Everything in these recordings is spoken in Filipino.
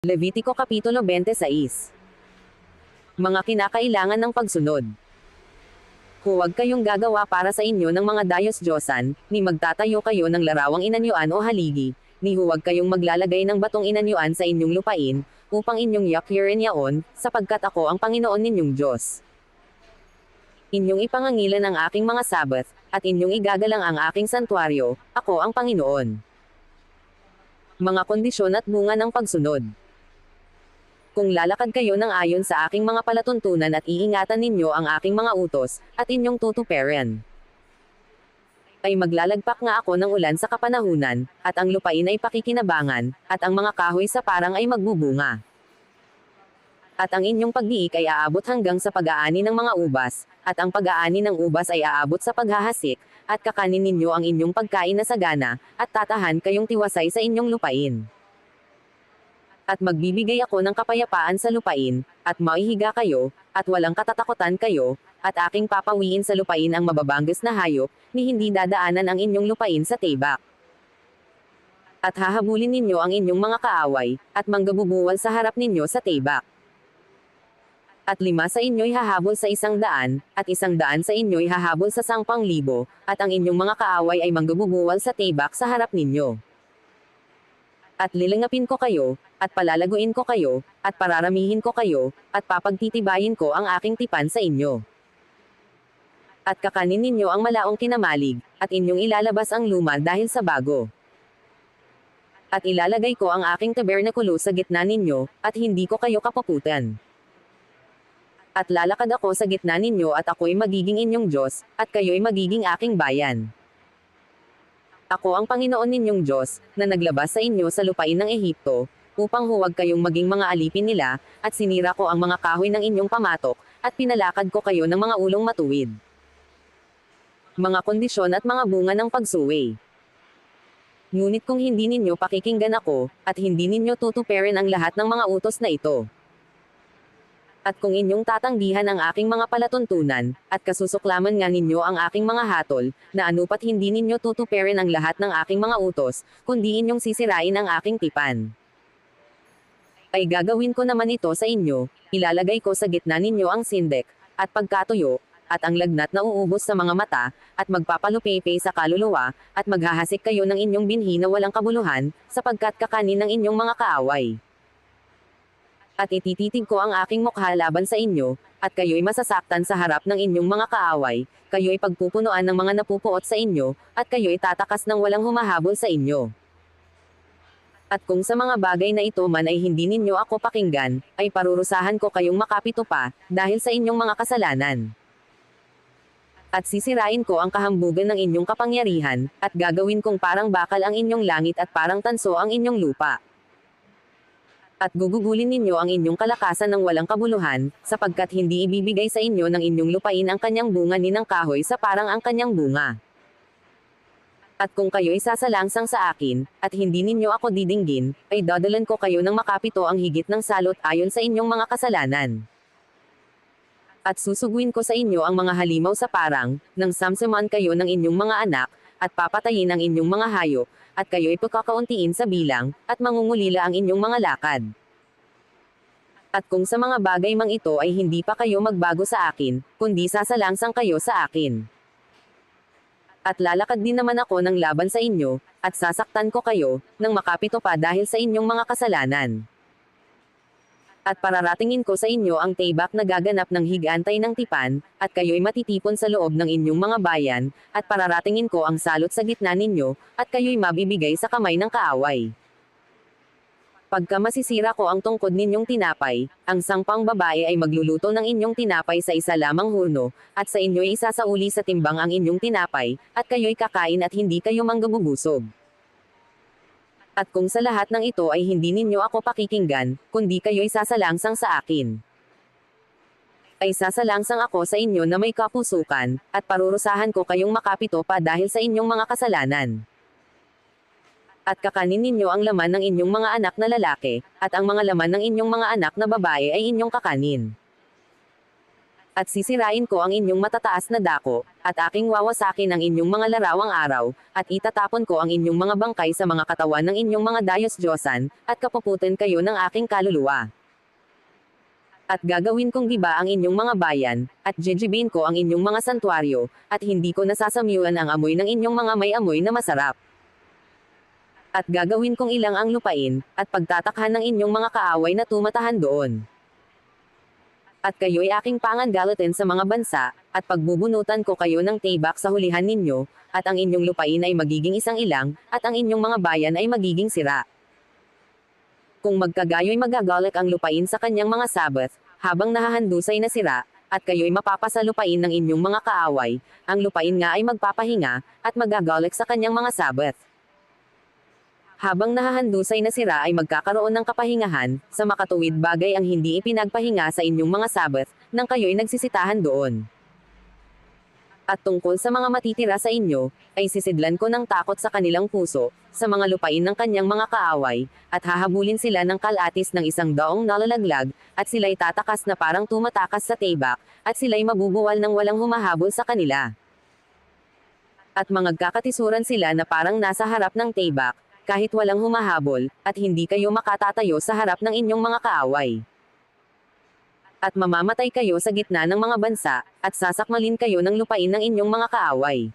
Levitiko Kapitulo 26. Mga kinakailangan ng pagsunod. Huwag kayong gagawa para sa inyo ng mga dayos-diyosan, ni magtatayo kayo ng larawang inanyuan o haligi, ni huwag kayong maglalagay ng batong inanyuan sa inyong lupain, upang inyong yakirin yaon, sapagkat ako ang Panginoon ninyong Diyos. Inyong ipangangilan ang aking mga Sabat, at inyong igagalang ang aking santuaryo, ako ang Panginoon. Mga kondisyon at bunga ng pagsunod. Kung lalakad kayo ng ayon sa aking mga palatuntunan at iingatan ninyo ang aking mga utos, at inyong tutuparin, ay maglalagpak nga ako ng ulan sa kapanahunan, at ang lupain ay pakikinabangan, at ang mga kahoy sa parang ay magbubunga. At ang inyong pagdiik ay aabot hanggang sa pag-aani ng mga ubas, at ang pag-aani ng ubas ay aabot sa paghahasik, at kakanin ninyo ang inyong pagkain na sagana, at tatahan kayong tiwasay sa inyong lupain. At magbibigay ako ng kapayapaan sa lupain, at maihiga kayo, at walang katatakutan kayo, at aking papawiin sa lupain ang mababangges na hayop, ni hindi dadaanan ang inyong lupain sa tibak. At hahabulin ninyo ang inyong mga kaaway, at manggabubuwal sa harap ninyo sa tibak. At 5 sa inyo'y hahabol sa 100, at 100 sa inyo'y hahabol sa 10,000, at ang inyong mga kaaway ay manggabubuwal sa tibak sa harap ninyo. At lilingapin ko kayo, at palalaguin ko kayo, at pararamihin ko kayo, at papagtitibayin ko ang aking tipan sa inyo. At kakanin ninyo ang malaong kinamalig, at inyong ilalabas ang luma dahil sa bago. At ilalagay ko ang aking tabernakulo sa gitna ninyo, at hindi ko kayo kapaputan. At lalakad ako sa gitna ninyo at ako'y magiging inyong Diyos, at kayo'y magiging aking bayan. Ako ang Panginoon ninyong Diyos, na naglabas sa inyo sa lupain ng Ehipto, upang huwag kayong maging mga alipin nila, at sinira ko ang mga kahoy ng inyong pamatok, at pinalakad ko kayo ng mga ulong matuwid. Mga kondisyon at mga bunga ng pagsuway. Ngunit kung hindi ninyo pakikinggan ako, at hindi ninyo tutuparin ang lahat ng mga utos na ito, at kung inyong tatanggihan ang aking mga palatuntunan, at kasusuklaman nga ninyo ang aking mga hatol, na anupat hindi ninyo tutuparin ang lahat ng aking mga utos, kundi inyong sisirain ang aking tipan, ay gagawin ko naman ito sa inyo, ilalagay ko sa gitna ninyo ang sindek, at pagkatuyo, at ang lagnat na uubos sa mga mata, at magpapalupepay sa kaluluwa, at maghahasik kayo ng inyong binhi na walang kabuluhan, sapagkat kakanin ng inyong mga kaaway. At itititig ko ang aking mukha laban sa inyo, at kayo'y masasaktan sa harap ng inyong mga kaaway, kayo'y pagpupunuan ng mga napupuot sa inyo, at kayo'y tatakas ng walang humahabol sa inyo. At kung sa mga bagay na ito man ay hindi ninyo ako pakinggan, ay parurusahan ko kayong makapito pa, dahil sa inyong mga kasalanan. At sisirain ko ang kahambugan ng inyong kapangyarihan, at gagawin kong parang bakal ang inyong langit at parang tanso ang inyong lupa. At gugugulin ninyo ang inyong kalakasan ng walang kabuluhan, sapagkat hindi ibibigay sa inyo ng inyong lupain ang kanyang bunga ni ng kahoy sa parang ang kanyang bunga. At kung kayo'y sasalangsang sa akin, at hindi ninyo ako didinggin, ay dadalan ko kayo ng makapito ang higit ng salot ayon sa inyong mga kasalanan. At susuguin ko sa inyo ang mga halimaw sa parang, nang samsaman kayo ng inyong mga anak, at papatayin ang inyong mga hayop, at kayo'y pagkakauntiin sa bilang, at mangungulila ang inyong mga lakad. At kung sa mga bagay mang ito ay hindi pa kayo magbago sa akin, kundi sasalangsang kayo sa akin. At lalakad din naman ako ng laban sa inyo, at sasaktan ko kayo, nang makapito pa dahil sa inyong mga kasalanan. At pararatingin ko sa inyo ang tibak na gaganap ng higantay ng tipan, at kayo'y matitipon sa loob ng inyong mga bayan, at pararatingin ko ang salot sa gitna ninyo, at kayo'y mabibigay sa kamay ng kaaway. Pagka masisira ko ang tungkod ninyong tinapay, ang sangpang babae ay magluluto ng inyong tinapay sa isa lamang hurno, at sa inyo'y isasauli sa timbang ang inyong tinapay, at kayo'y kakain at hindi kayo manggabubusog. At kung sa lahat ng ito ay hindi ninyo ako pakikinggan, kundi kayo'y sasalangsang sa akin, ay sasalangsang ako sa inyo na may kapusukan, at parurusahan ko kayong makapito pa dahil sa inyong mga kasalanan. At kakanin ninyo ang laman ng inyong mga anak na lalaki, at ang mga laman ng inyong mga anak na babae ay inyong kakanin. At sisirain ko ang inyong matataas na dako, at aking wawasakin ang inyong mga larawang araw, at itatapon ko ang inyong mga bangkay sa mga katawan ng inyong mga dayos-diyosan, at kapuputin kayo ng aking kaluluwa. At gagawin kong giba ang inyong mga bayan, at jejibin ko ang inyong mga santuaryo, at hindi ko nasasamyuan ang amoy ng inyong mga may amoy na masarap. At gagawin kong ilang ang lupain, at pagtatakhan ng inyong mga kaaway na tumatahan doon. At kayo'y aking pangangalatin sa mga bansa, at pagbubunutan ko kayo ng tibak sa hulihan ninyo, at ang inyong lupain ay magiging isang ilang, at ang inyong mga bayan ay magiging sira. Kung magkagayo'y magagalik ang lupain sa kanyang mga Sabbath, habang nahahandusay na sira, at kayo'y mapapasalupain ng inyong mga kaaway, ang lupain nga ay magpapahinga, at magagalik sa kanyang mga Sabbath. Habang nahahandusay na sira ay magkakaroon ng kapahingahan, sa makatuwid bagay ang hindi ipinagpahinga sa inyong mga Sabbath, nang kayo'y nagsisitahan doon. At tungkol sa mga matitira sa inyo, ay sisidlan ko ng takot sa kanilang puso, sa mga lupain ng kanyang mga kaaway, at hahabulin sila ng kalatis ng 100 nalalaglag, at sila'y tatakas na parang tumatakas sa tibak, at sila'y mabubuwal ng walang humahabol sa kanila. At magkakatisuran sila na parang nasa harap ng tibak, kahit walang humahabol, at hindi kayo makatatayo sa harap ng inyong mga kaaway. At mamamatay kayo sa gitna ng mga bansa, at sasakmalin kayo ng lupain ng inyong mga kaaway.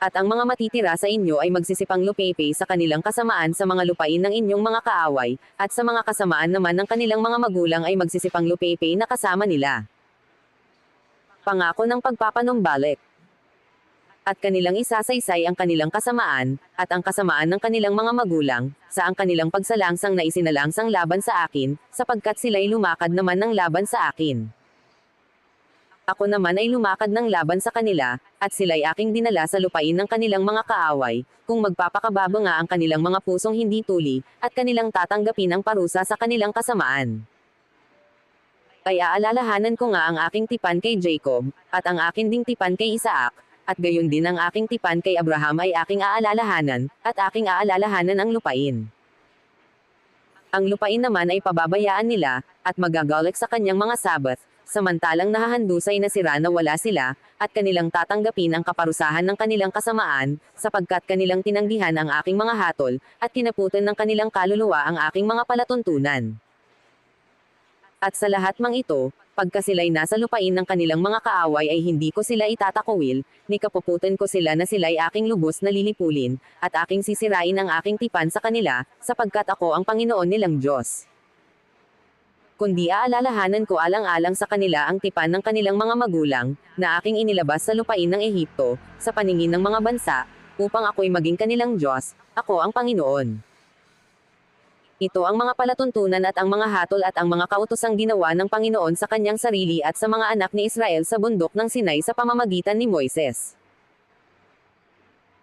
At ang mga matitira sa inyo ay magsisipang lupepe sa kanilang kasamaan sa mga lupain ng inyong mga kaaway, at sa mga kasamaan naman ng kanilang mga magulang ay magsisipang lupepe na kasama nila. Pangako ng pagpapanumbalik. At kanilang isasaysay ang kanilang kasamaan, at ang kasamaan ng kanilang mga magulang, sa ang kanilang pagsalangsang na isinalangsang laban sa akin, sapagkat sila'y lumakad naman ng laban sa akin. Ako naman ay lumakad ng laban sa kanila, at sila'y aking dinala sa lupain ng kanilang mga kaaway, kung magpapakababa nga ang kanilang mga pusong hindi tuli, at kanilang tatanggapin ang parusa sa kanilang kasamaan. Kaya aalalahanan ko nga ang aking tipan kay Jacob, at ang akin ding tipan kay Isaac, at gayon din ang aking tipan kay Abraham ay aking aalalahanan, at aking aalalahanan ang lupain. Ang lupain naman ay pababayaan nila, at magagalik sa kanyang mga Sabbath, samantalang nahahandusay na sira na wala sila, at kanilang tatanggapin ang kaparusahan ng kanilang kasamaan, sapagkat kanilang tinanggihan ang aking mga hatol, at kinaputan ng kanilang kaluluwa ang aking mga palatuntunan. At sa lahat mang ito, pagka sila'y nasa lupain ng kanilang mga kaaway ay hindi ko sila itatakwil, ni kapuputan ko sila na sila'y aking lubos na lilipulin, at aking sisirain ang aking tipan sa kanila, sapagkat ako ang Panginoon nilang Diyos. Kundi aalalahanan ko alang-alang sa kanila ang tipan ng kanilang mga magulang, na aking inilabas sa lupain ng Ehipto, sa paningin ng mga bansa, upang ako'y maging kanilang Diyos, ako ang Panginoon. Ito ang mga palatuntunan at ang mga hatol at ang mga kautosang ginawa ng Panginoon sa kanyang sarili at sa mga anak ni Israel sa bundok ng Sinai sa pamamagitan ni Moises.